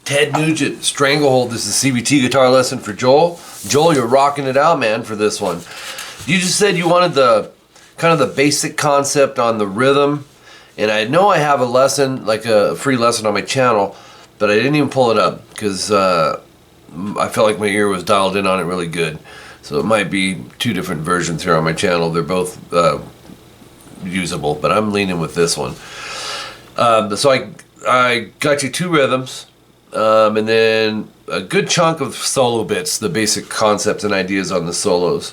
Ted Nugent, Stranglehold. This is CVT guitar lesson for Joel. Joel, you're rocking it out, man, for this one. You just said you wanted the kind of the basic concept on the rhythm, and I know I have a lesson, like a free lesson on my channel, but I didn't even pull it up because I felt like my ear was dialed in on it really good. So it might be two different versions here on my channel. They're both usable, but I'm leaning with this one. So I got you two rhythms. And then a good chunk of solo bits, the basic concepts and ideas on the solos.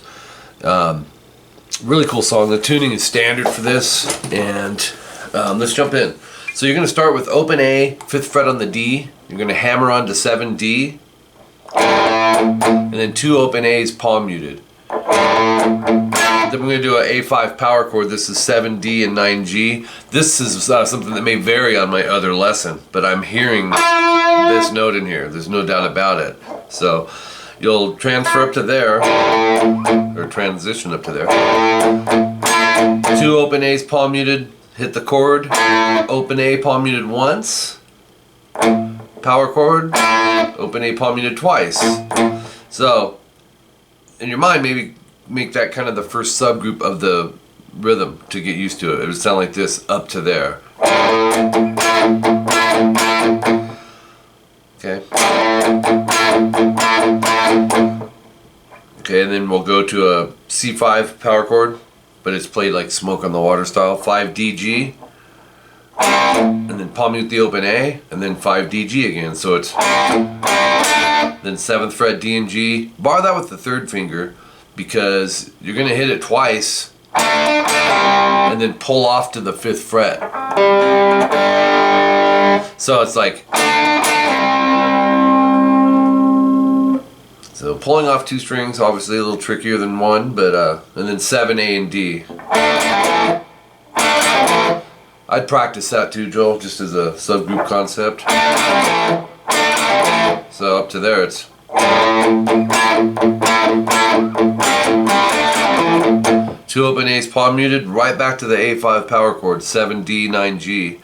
Really cool song. The tuning is standard for this, and let's jump in. So you're going to start with open A, 5th fret on the D. You're going to hammer on to 7D, and then 2 open A's palm muted. Then we're going to do an A5 power chord. This is 7D and 9G. This is something that may vary on my other lesson, but I'm hearing this note in here. There's no doubt about it. So you'll transfer up to there, or transition up to there. 2 open A's palm muted, hit the chord. Open A palm muted once. Power chord. Open A palm muted twice. So in your mind, maybe make that kind of the first subgroup of the rhythm to get used to it. It would sound like this up to there. Okay. Okay, and then we'll go to a C5 power chord, but it's played like Smoke on the Water style. 5DG, and then palm mute the open A, and then 5DG again. So it's then 7th fret D and G. Bar that with the 3rd finger, because you're going to hit it twice and then pull off to the 5th fret. So it's like, so pulling off 2 strings, obviously a little trickier than 1, but and then 7 A and D. I'd practice that too, Joel, just as a subgroup concept. So up to there it's 2 open A's palm muted, right back to the A5 power chord, 7D, 9G.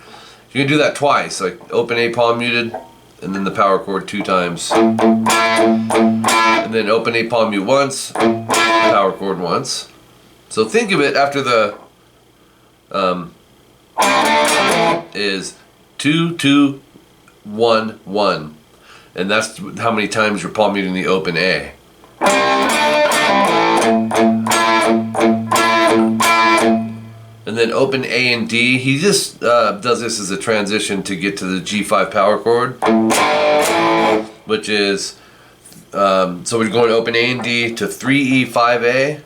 You can do that twice, like open A palm muted, and then the power chord 2 times. And then open A palm mute once, power chord once. So think of it after the is 2, 2, 1, 1. And that's how many times you're palm muting the open A. And then open A and D, he just does this as a transition to get to the G5 power chord, which is, so we're going open A and D to 3E, 5A,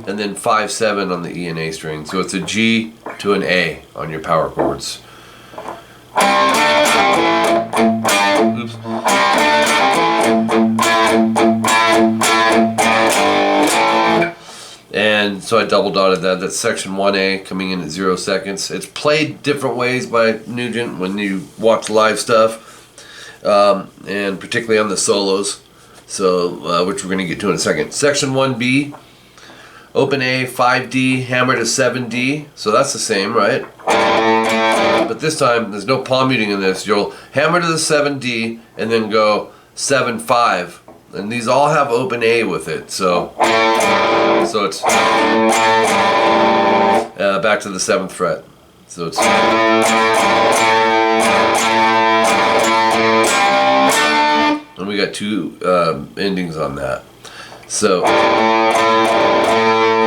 and then 5, 7 on the E and A string. So it's a G to an A on your power chords. Oops. And so I double dotted that. That's section 1A coming in at 0 seconds. It's played different ways by Nugent when you watch live stuff, and particularly on the solos, so which we're going to get to in a second. Section 1B, open A, 5D, hammer to 7D. So that's the same, right? But this time there's no palm muting in this. You'll hammer to the 7D and then go 7, 5. And these all have open A with it, so it's back to the 7th fret. So it's and we got 2 endings on that. So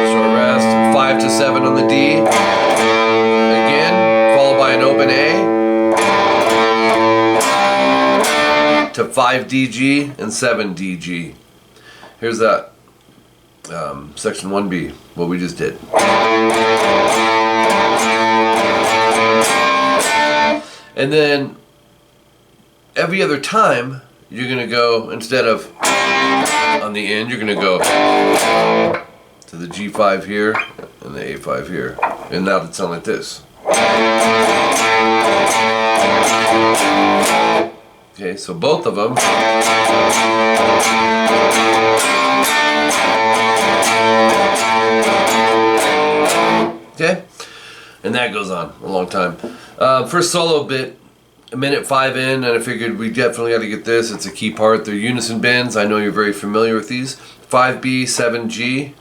short rest, 5 to 7 on the D. Again, followed by an open A. To 5DG and 7DG. Here's that section 1B, what we just did. And then every other time you're going to go, instead of on the end, you're going to go to the G5 here and the A5 here. And now it'll sound like this. Okay, so both of them. Okay, and that goes on a long time. First solo bit, 1:05 in, and I figured we definitely got to get this. It's a key part. They're unison bends. I know you're very familiar with these. 5B, 7G.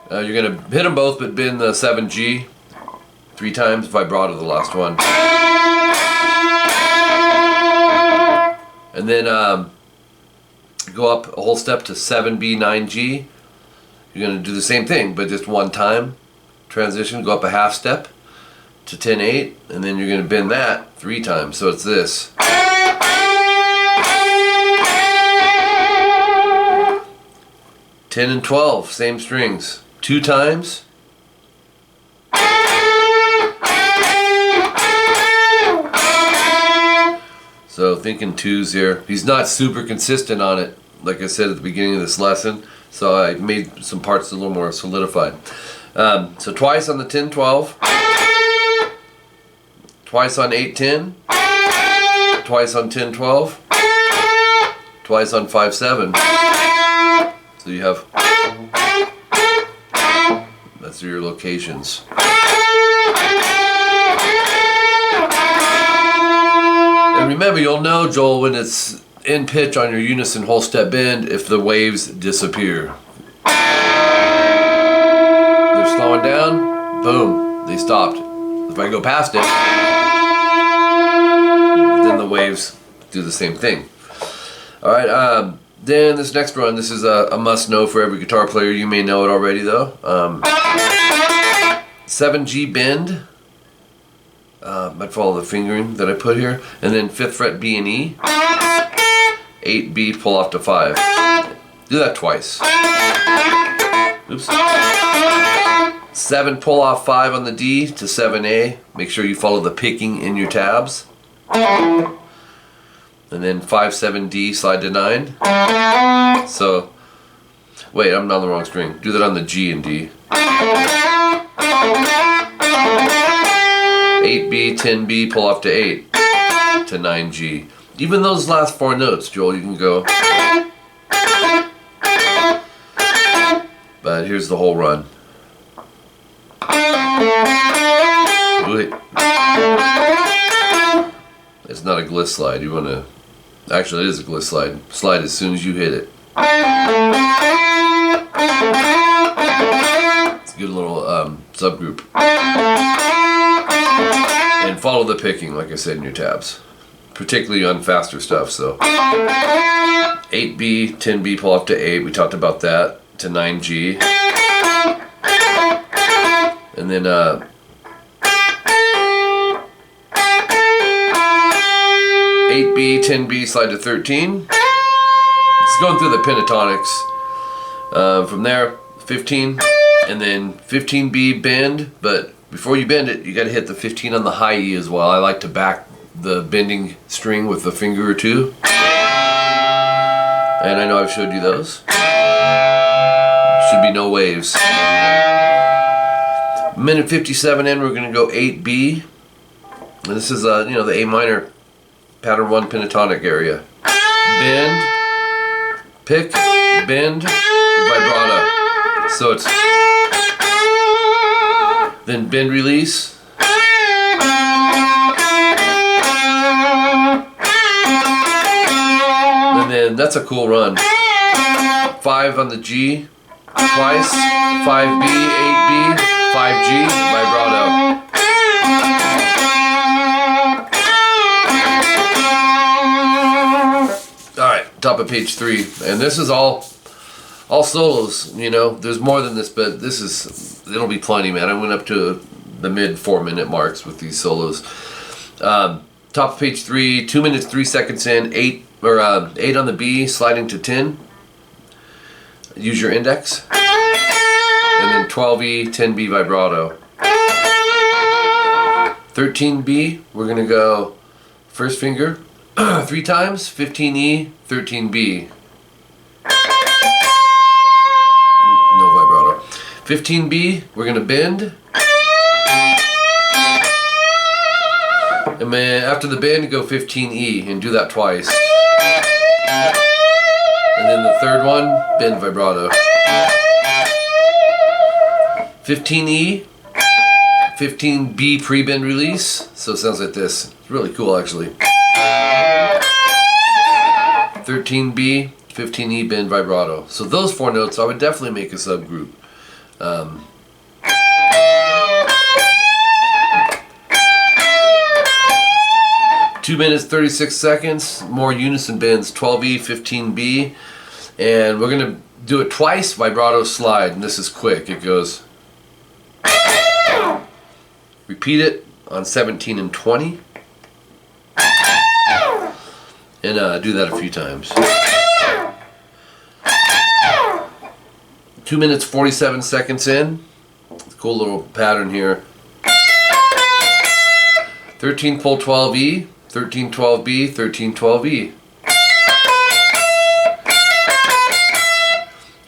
You're going to hit them both, but bend the 7G 3 times, vibrato the last one. And then go up a whole step to 7B, 9G. You're going to do the same thing, but just one time. Transition, go up a half step to 10-8, and then you're going to bend that 3 times. So it's this. 10 and 12, same strings. 2 times. So thinking 2s here. He's not super consistent on it, like I said at the beginning of this lesson. So I made some parts a little more solidified. So twice on the 10-12. Twice on 8-10. Twice on 10-12. Twice on 5-7. So you have, that's your locations. And remember, you'll know, Joel, when it's in pitch on your unison whole step bend if the waves disappear. They're slowing down, boom, they stopped. If I go past it, then the waves do the same thing. Alright, then this next run, this is a must know for every guitar player. You may know it already though. 7G bend. Might follow the fingering that I put here. And then 5th fret B and E. 8B, pull off to 5. Do that twice. Oops. 7, pull off 5 on the D to 7A. Make sure you follow the picking in your tabs. And then 5-7D, slide to 9. So, wait, I'm on the wrong string. Do that on the G and D. 8B, 10B, pull off to 8 to 9G. Even those last 4 notes, Joel, you can go. But here's the whole run. Wait. It's not a gliss slide. You want to. Actually, it is a gliss slide. Slide as soon as you hit it. It's a good little subgroup. And follow the picking, like I said, in your tabs. Particularly on faster stuff. So 8B, 10B, pull off to 8. We talked about that. To 9G. And then 8B, 10B, slide to 13. It's going through the pentatonics. From there, 15, and then 15B bend, but before you bend it, you got to hit the 15 on the high E as well. I like to back the bending string with a finger or 2. And I know I've showed you those. Should be no waves. 1:57 in, we're going to go 8B. And this is you know, the A minor pattern 1 pentatonic area. Bend, pick, bend, vibrato. So it's then bend, release. And then that's a cool run. 5 on the G, twice, 5B, 8B, 5G, vibrato. Alright, top of page 3. And this is all solos, you know. There's more than this, but this is, it'll be plenty, man. I went up to the mid 4-minute marks with these solos. Top of page 3, 2 minutes 3 seconds in, 8 on the B, sliding to 10. Use your index. And then 12E, 10B vibrato. 13B, we're gonna go first finger 3 times, 15E, 13B. No vibrato. 15B, we're gonna bend. And then after the bend, go 15E and do that twice. And then the third one, bend vibrato. 15E, 15B pre-bend release. So it sounds like this. It's really cool actually. 13B, 15E bend vibrato. So those 4 notes I would definitely make a subgroup. 2 minutes 36 seconds, more unison bends, 12E, 15B, and we're going to do it twice, vibrato slide, and this is quick. It goes, repeat it on 17 and 20, and do that a few times. 2 minutes 47 seconds in, cool little pattern here. 13 pull 12E, 13 12B, 13 12E.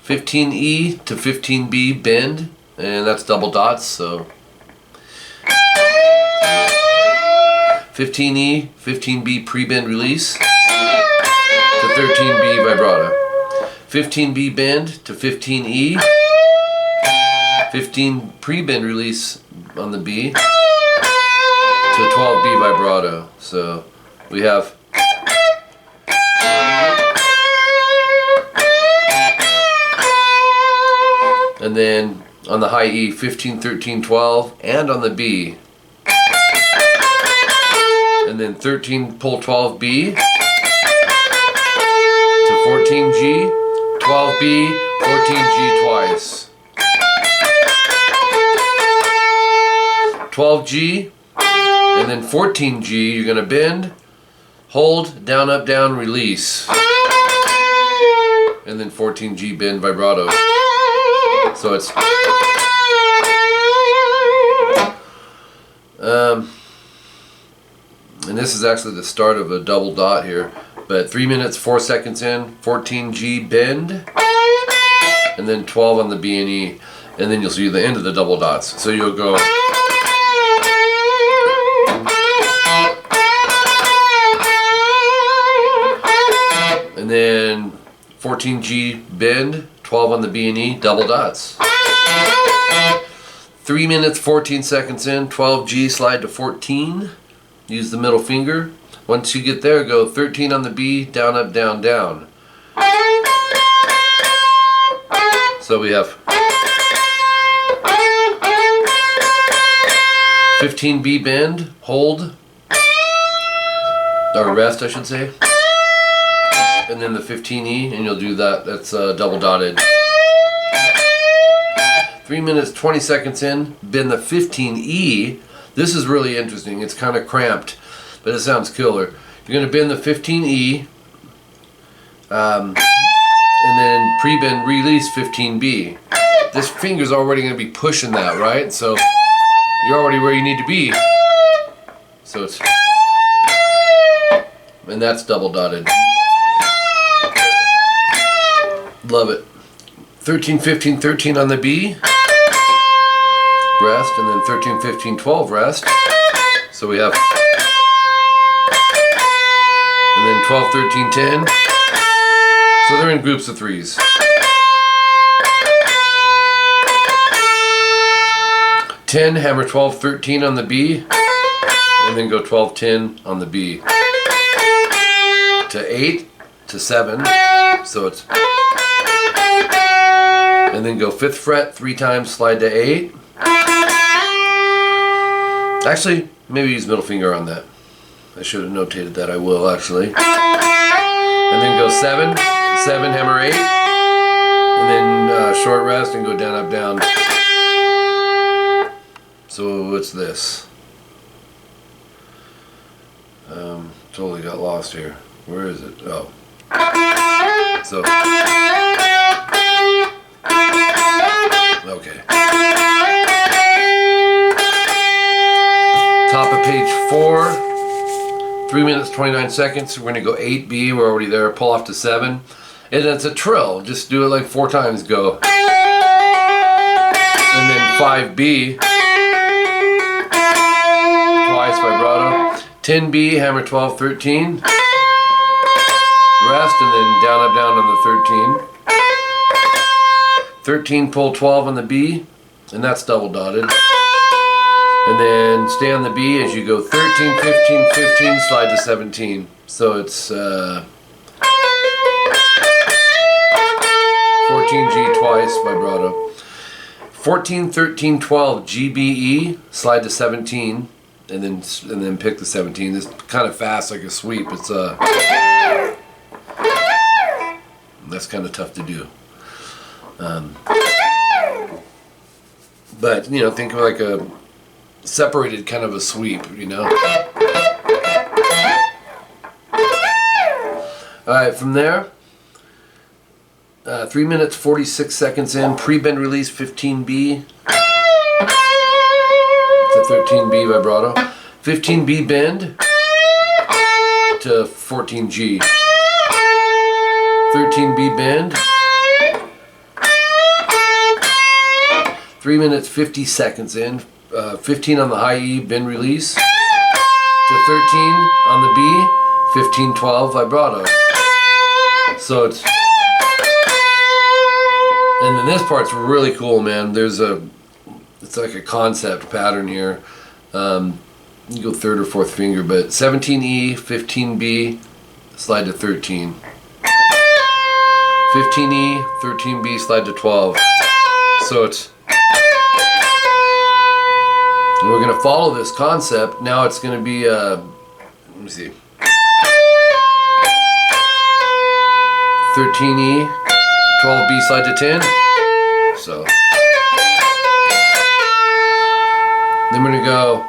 15E to 15B bend, and that's double dots, so 15E, 15B pre-bend release to 13B vibrato. 15B bend to 15E, 15 pre-bend release on the B to 12B vibrato. So we have and then on the high E 15, 13, 12, and on the B, and then 13 pull 12B to 14G, 12B, 14G twice, 12G, and then 14G, you're going to bend, hold, down, up, down, release. And then 14G bend vibrato. So it's and this is actually the start of a double dot here, but 3 minutes 4 seconds in, 14G bend, and then 12 on the B and E, and then you'll see the end of the double dots. So you'll go and then 14G bend, 12 on the B and E, double dots. 3 minutes 14 seconds in, 12G slide to 14, use the middle finger. Once you get there, go 13 on the B, down, up, down, down. So we have 15B bend, hold, or rest I should say, and then the 15E, and you'll do that, that's double dotted. 3 minutes 20 seconds in, bend the 15E. This is really interesting, it's kind of cramped, but it sounds killer. You're going to bend the 15E, and then pre-bend release 15B. This finger's already going to be pushing that, right? So you're already where you need to be. So it's, and that's double dotted. Love it. 13, 15, 13 on the B, rest, and then 13, 15, 12 rest. So we have, and then 12, 13, 10. So they're in groups of threes. 10, hammer 12, 13 on the B, and then go 12, 10 on the B. To 8, to 7, so it's, and then go 5th fret 3 times, slide to 8. Actually, maybe use middle finger on that. I should have notated that, I will actually. And then go 7, 7, hammer 8, and then short rest and go down, up, down. So what's this? Totally got lost here. Where is it? Oh. So. Okay. Top of page 4. 3 minutes 29 seconds. We're going to go 8B. We're already there. Pull off to 7. And it's a trill. Just do it like 4 times. Go. And then 5B. Twice vibrato. 10B, hammer 12, 13. Rest, and then down, up, down on the 13. 13, pull 12 on the B, and that's double dotted. And then stay on the B as you go 13, 15, 15, slide to 17. So it's 14G twice, vibrato. 14, 13, 12, GBE, slide to 17, and then pick the 17. It's kind of fast, like a sweep. It's that's kind of tough to do. But you know, think of like a separated kind of a sweep, you know. All right, from there, 3 minutes 46 seconds in, pre-bend release 15B. It's a 13B vibrato. 15B bend to 14G. 13B bend. 3 minutes 50 seconds in, 15 on the high E, bend release to 13 on the B, 15, 12 vibrato. So it's, and then this part's really cool, man. It's like a concept pattern here. You go third or fourth finger, but 17E, 15B, slide to 13. 15E, 13B, slide to 12. So it's, and we're going to follow this concept. Now it's going to be, let me see, 13E, 12B, slide to 10. So then we're going to go